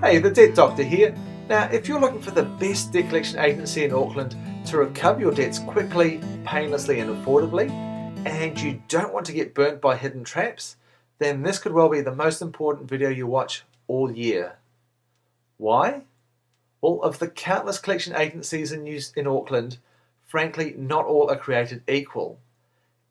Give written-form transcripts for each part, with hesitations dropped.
Hey, the Debt Doctor here. Now, if you're looking for the best debt collection agency in Auckland to recover your debts quickly, painlessly and affordably, and you don't want to get burnt by hidden traps, then this could well be the most important video you watch all year. Why? Well, of the countless collection agencies in Auckland, frankly, not all are created equal.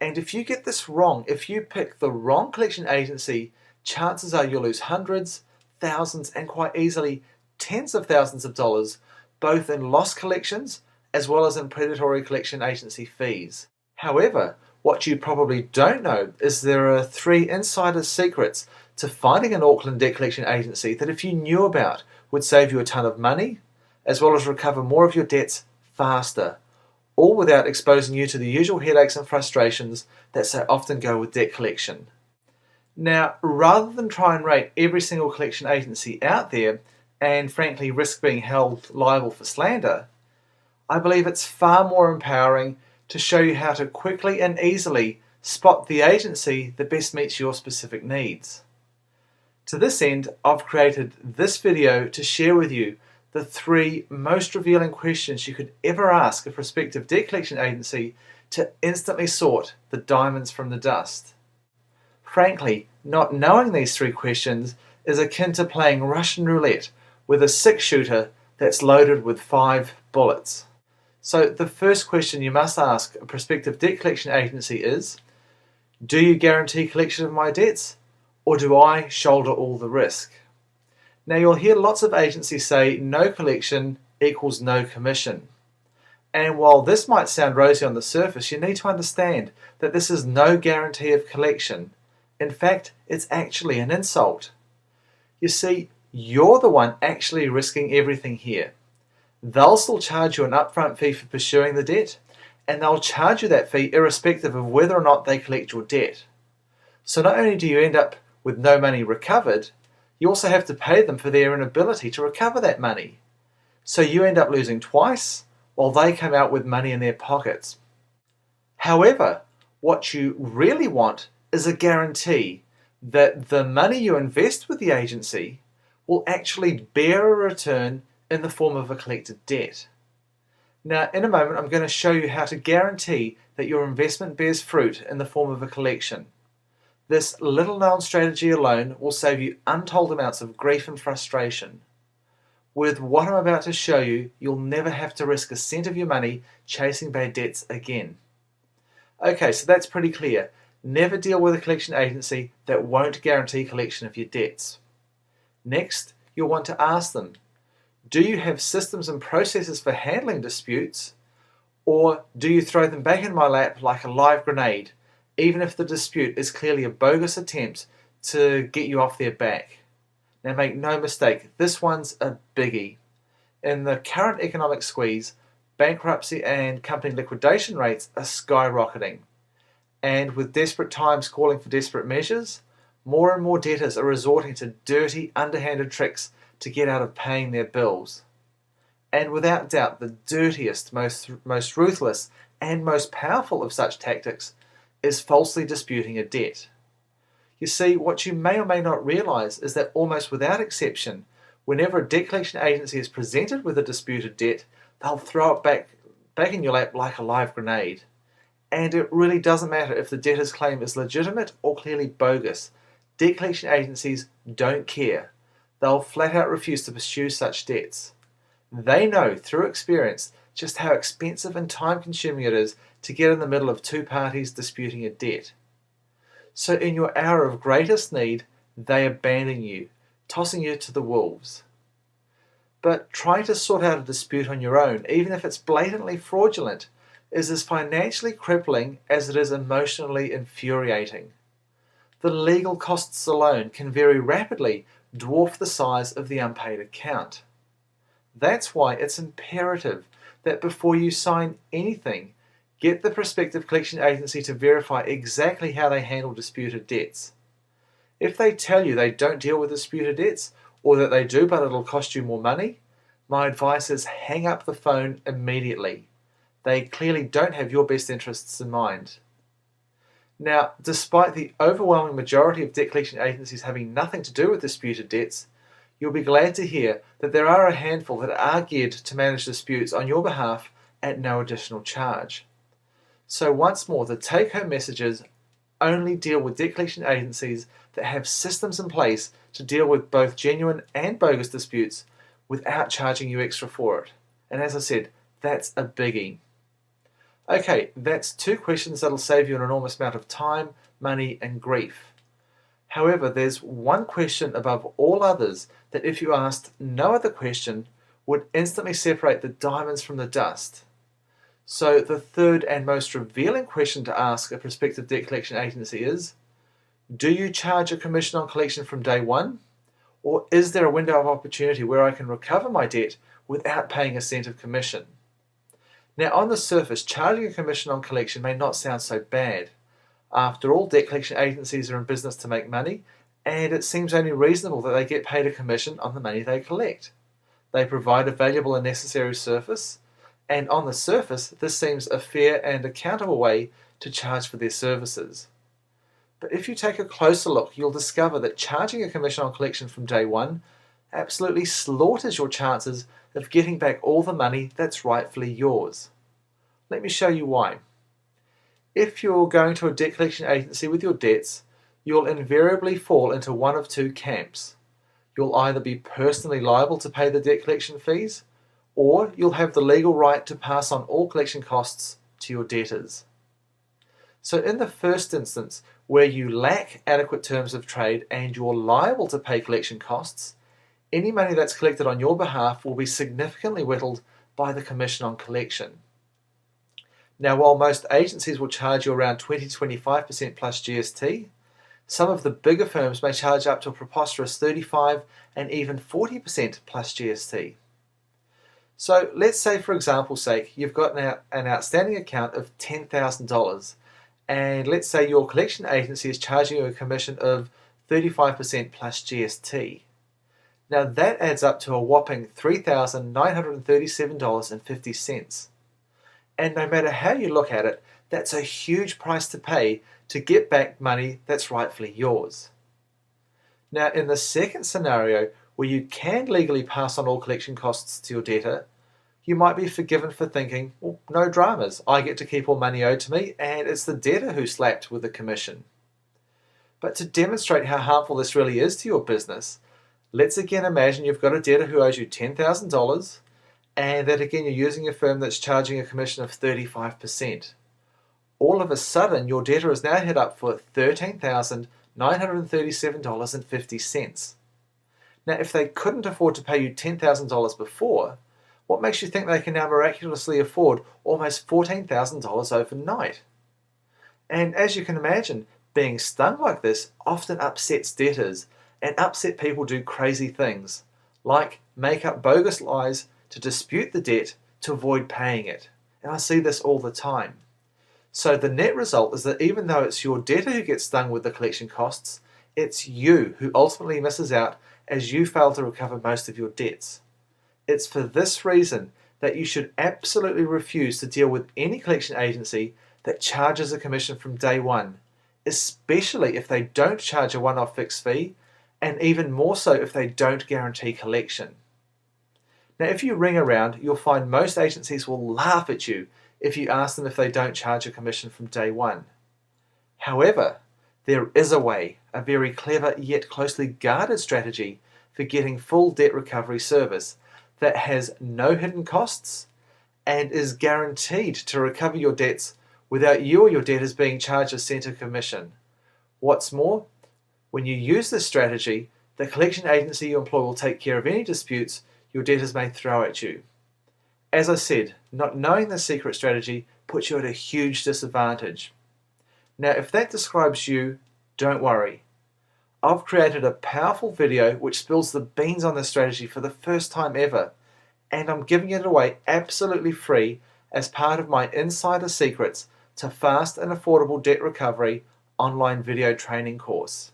And if you get this wrong, if you pick the wrong collection agency, chances are you'll lose hundreds, thousands, and quite easily tens of thousands of dollars, both in lost collections as well as in predatory collection agency fees. However, what you probably don't know is there are 3 insider secrets to finding an Auckland debt collection agency that, if you knew about, would save you a ton of money, as well as recover more of your debts faster, all without exposing you to the usual headaches and frustrations that so often go with debt collection. Now, rather than try and rate every single collection agency out there and frankly risk being held liable for slander, I believe it's far more empowering to show you how to quickly and easily spot the agency that best meets your specific needs. To this end, I've created this video to share with you the 3 most revealing questions you could ever ask a prospective debt collection agency to instantly sort the diamonds from the dust. Frankly, not knowing these 3 questions is akin to playing Russian roulette with a 6-shooter that's loaded with 5 bullets. So the first question you must ask a prospective debt collection agency is, do you guarantee collection of my debts, or do I shoulder all the risk? Now, you'll hear lots of agencies say no collection equals no commission. And while this might sound rosy on the surface, you need to understand that this is no guarantee of collection. In fact, it's actually an insult. You see, you're the one actually risking everything here. They'll still charge you an upfront fee for pursuing the debt, and they'll charge you that fee irrespective of whether or not they collect your debt. So not only do you end up with no money recovered, you also have to pay them for their inability to recover that money. So you end up losing twice, while they come out with money in their pockets. However, what you really want is a guarantee that the money you invest with the agency will actually bear a return in the form of a collected debt. Now, in a moment, I'm going to show you how to guarantee that your investment bears fruit in the form of a collection. This little-known strategy alone will save you untold amounts of grief and frustration. With what I'm about to show you, you'll never have to risk a cent of your money chasing bad debts again. Okay, so that's pretty clear. Never deal with a collection agency that won't guarantee collection of your debts. Next, you'll want to ask them, do you have systems and processes for handling disputes, or do you throw them back in my lap like a live grenade, even if the dispute is clearly a bogus attempt to get you off their back? Now, make no mistake, this one's a biggie. In the current economic squeeze, bankruptcy and company liquidation rates are skyrocketing. And with desperate times calling for desperate measures, more and more debtors are resorting to dirty, underhanded tricks to get out of paying their bills. And without doubt, the dirtiest, most ruthless, and most powerful of such tactics is falsely disputing a debt. You see, what you may or may not realize is that almost without exception, whenever a debt collection agency is presented with a disputed debt, they'll throw it back in your lap like a live grenade. And it really doesn't matter if the debtor's claim is legitimate or clearly bogus. Debt collection agencies don't care. They'll flat out refuse to pursue such debts. They know through experience just how expensive and time-consuming it is to get in the middle of 2 parties disputing a debt. So in your hour of greatest need, they abandon you, tossing you to the wolves. But trying to sort out a dispute on your own, even if it's blatantly fraudulent, is as financially crippling as it is emotionally infuriating. The legal costs alone can very rapidly dwarf the size of the unpaid account. That's why it's imperative that before you sign anything, get the prospective collection agency to verify exactly how they handle disputed debts. If they tell you they don't deal with disputed debts, or that they do but it'll cost you more money, my advice is hang up the phone immediately. They clearly don't have your best interests in mind. Now, despite the overwhelming majority of debt collection agencies having nothing to do with disputed debts, you'll be glad to hear that there are a handful that are geared to manage disputes on your behalf at no additional charge. So once more, the take-home message is only deal with debt collection agencies that have systems in place to deal with both genuine and bogus disputes without charging you extra for it. And as I said, that's a biggie. Okay, that's 2 questions that'll save you an enormous amount of time, money, and grief. However, there's one question above all others that if you asked no other question would instantly separate the diamonds from the dust. So the third and most revealing question to ask a prospective debt collection agency is, do you charge a commission on collection from day one? Or is there a window of opportunity where I can recover my debt without paying a cent of commission? Now, on the surface, charging a commission on collection may not sound so bad. After all, debt collection agencies are in business to make money, and it seems only reasonable that they get paid a commission on the money they collect. They provide a valuable and necessary service, and on the surface, this seems a fair and accountable way to charge for their services. But if you take a closer look, you'll discover that charging a commission on collection from day one absolutely slaughters your chances of getting back all the money that's rightfully yours. Let me show you why. If you're going to a debt collection agency with your debts, you'll invariably fall into one of 2 camps. You'll either be personally liable to pay the debt collection fees, or you'll have the legal right to pass on all collection costs to your debtors. So in the first instance, where you lack adequate terms of trade and you're liable to pay collection costs, any money that's collected on your behalf will be significantly whittled by the commission on collection. Now, while most agencies will charge you around 20-25% plus GST, some of the bigger firms may charge up to a preposterous 35 and even 40% plus GST. So let's say, for example's sake, you've got an outstanding account of $10,000, and let's say your collection agency is charging you a commission of 35% plus GST. Now that adds up to a whopping $3,937.50. And no matter how you look at it, that's a huge price to pay to get back money that's rightfully yours. Now in the second scenario, where you can legally pass on all collection costs to your debtor, you might be forgiven for thinking, well, no dramas, I get to keep all money owed to me, and it's the debtor who slapped with the commission. But to demonstrate how harmful this really is to your business, let's again imagine you've got a debtor who owes you $10,000, and that again you're using a firm that's charging a commission of 35%. All of a sudden, your debtor is now hit up for $13,937.50. Now, if they couldn't afford to pay you $10,000 before, what makes you think they can now miraculously afford almost $14,000 overnight? And as you can imagine, being stung like this often upsets debtors, and upset people do crazy things, like make up bogus lies to dispute the debt to avoid paying it. And I see this all the time. So the net result is that even though it's your debtor who gets stung with the collection costs, it's you who ultimately misses out as you fail to recover most of your debts. It's for this reason that you should absolutely refuse to deal with any collection agency that charges a commission from day one, especially if they don't charge a one-off fixed fee, and even more so if they don't guarantee collection. Now, if you ring around, you'll find most agencies will laugh at you if you ask them if they don't charge a commission from day one. However, there is a way, a very clever yet closely guarded strategy for getting full debt recovery service that has no hidden costs and is guaranteed to recover your debts without you or your debtors being charged a cent of commission. What's more, when you use this strategy, the collection agency you employ will take care of any disputes your debtors may throw at you. As I said, not knowing this secret strategy puts you at a huge disadvantage. Now, if that describes you, don't worry. I've created a powerful video which spills the beans on this strategy for the first time ever, and I'm giving it away absolutely free as part of my Insider Secrets to Fast and Affordable Debt Recovery online video training course.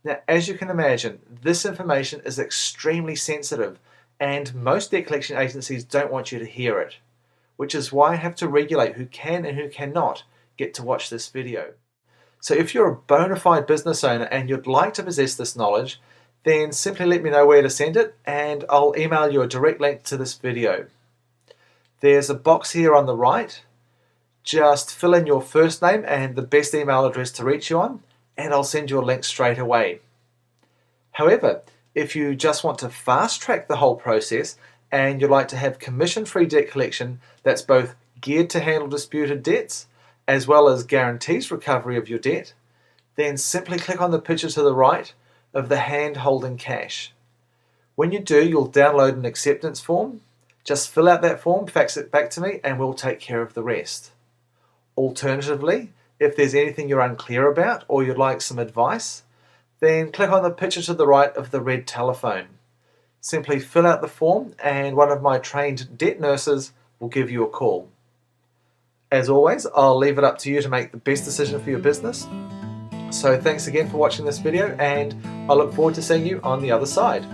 Now, as you can imagine, this information is extremely sensitive, and most debt collection agencies don't want you to hear it, which is why I have to regulate who can and who cannot get to watch this video. So if you're a bona fide business owner and you'd like to possess this knowledge, then simply let me know where to send it and I'll email you a direct link to this video. There's a box here on the right. Just fill in your first name and the best email address to reach you on, and I'll send you a link straight away. However, if you just want to fast track the whole process and you'd like to have commission-free debt collection that's both geared to handle disputed debts as well as guarantees recovery of your debt, then simply click on the picture to the right of the hand holding cash. When you do, you'll download an acceptance form. Just fill out that form, fax it back to me, and we'll take care of the rest. Alternatively, if there's anything you're unclear about or you'd like some advice, then click on the picture to the right of the red telephone. Simply fill out the form and one of my trained debt nurses will give you a call. As always, I'll leave it up to you to make the best decision for your business. So thanks again for watching this video, and I look forward to seeing you on the other side.